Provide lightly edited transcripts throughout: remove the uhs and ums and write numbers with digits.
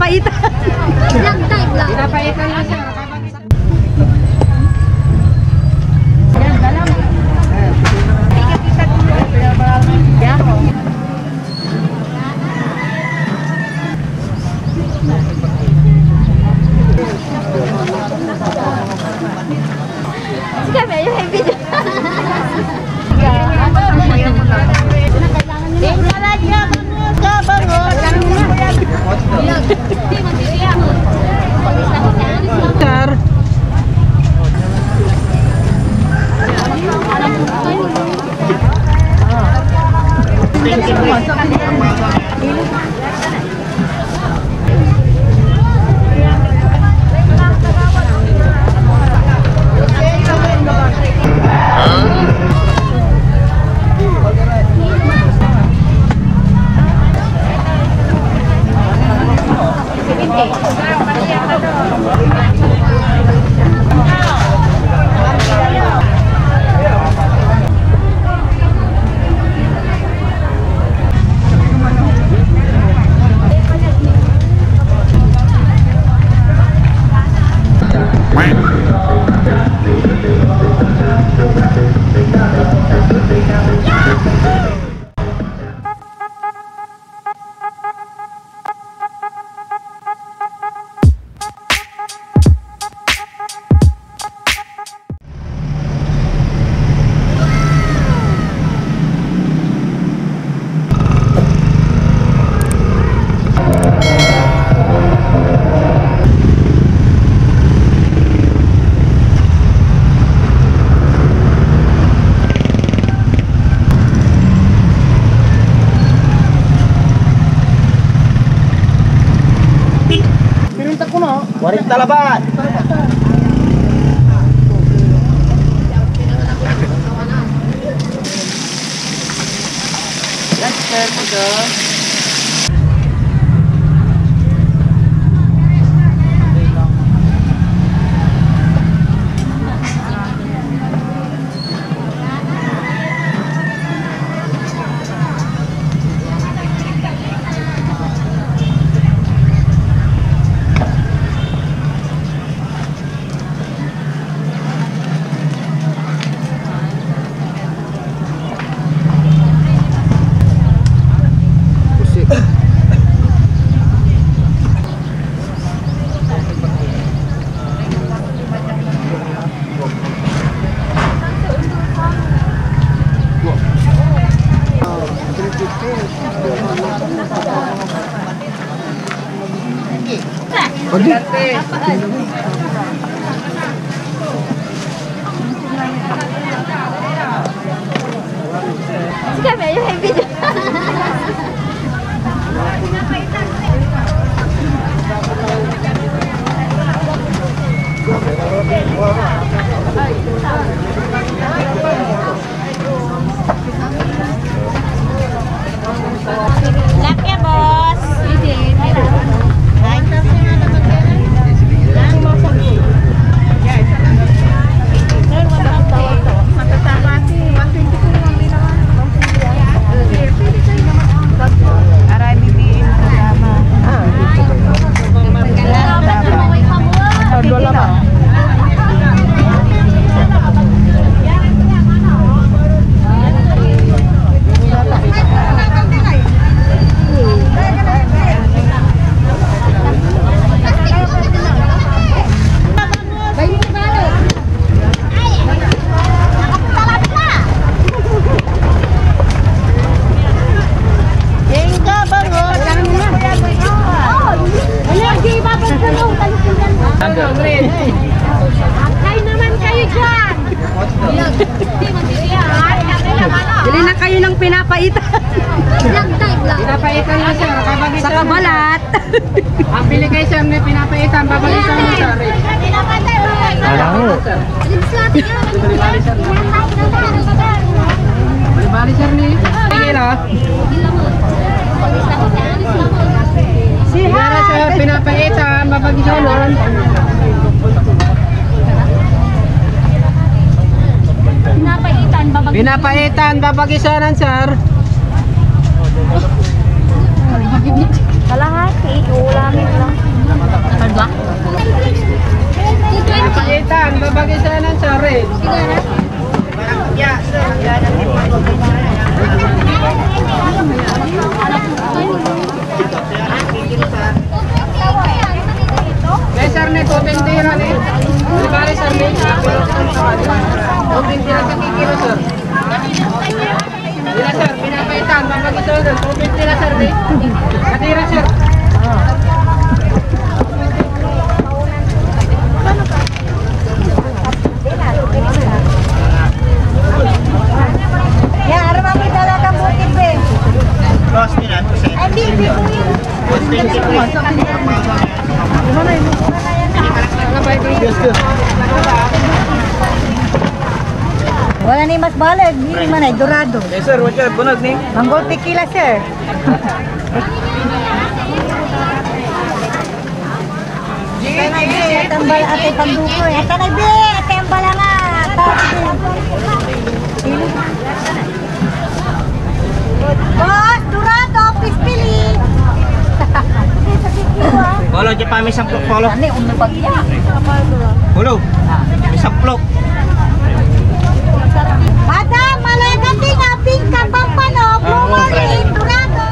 pinapaitan. Vlog type lang. Pinapaitan lang siya. Sige, yung video. Sir. Waring talaban. Let's start mo doon. Sige, yung video. Laki, boss. Kayo naman kayo dyan. Bili na kayo ng pinapaitan. Vlog type lang. Pinapaitan lang siya. Sa kabalat. Ang bili kayo sir, may pinapaitan. Babalitan mo sir. Bali sir ni. Sige lang. Sigara sir, pinapaitan. Babagisanon. Pinapaitan, babag. Pinapaitan, babagisanan sir. Kalahati, ulangin lang. Kalba? Pinapaitan, babagay sa ng sari. May sarne ko, bintira ni. Di ba rin sarne? O bintira sa kikilo, sir. Bila, sir, pinapaitan, babagay sa ng o bintira, sarne. Katira, sir. Ya, araw kami talaga bukid, be. Cross din yan. Ay, di ko yun. Wala ni mas balag, di man ay dorado. Yes sir, watch out. Bunag ni. Manggol tequila, sir. Tambal ate pandukoy. Ate na be, tambal nga. Boss, dorado, pispili. Follow dyan pa may samplok. Follow. Ano yung bagya? Follow. May samplok. Madam, malagati nga, pink ka pang pano, bumuli, dorado.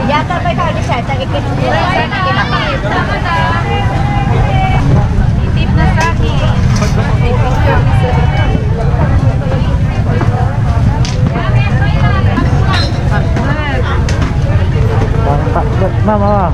Yata may kali siya, tagikit tip na sa akin. Mama.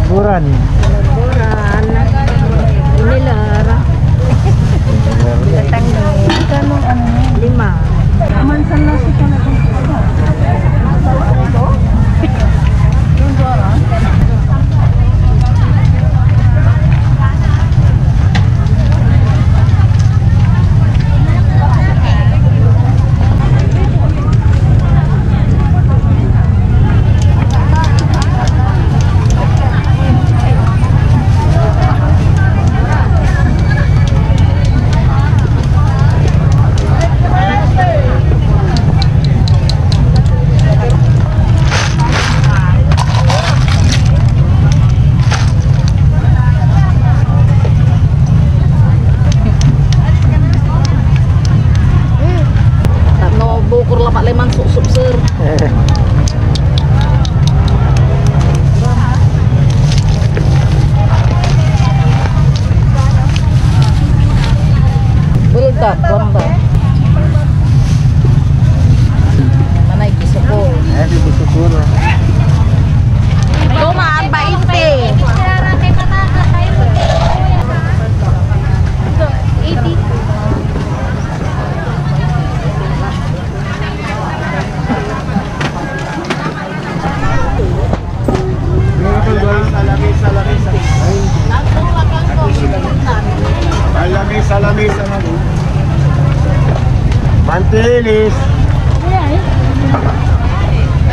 Buran. Buran. Inilara. Kano ano? 5. Mansan na siya na. 80. Salamis ang ano. Mantilis.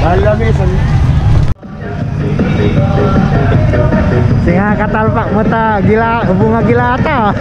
Salamis ang Singa katalpak mo ta, gila, bunga gilata.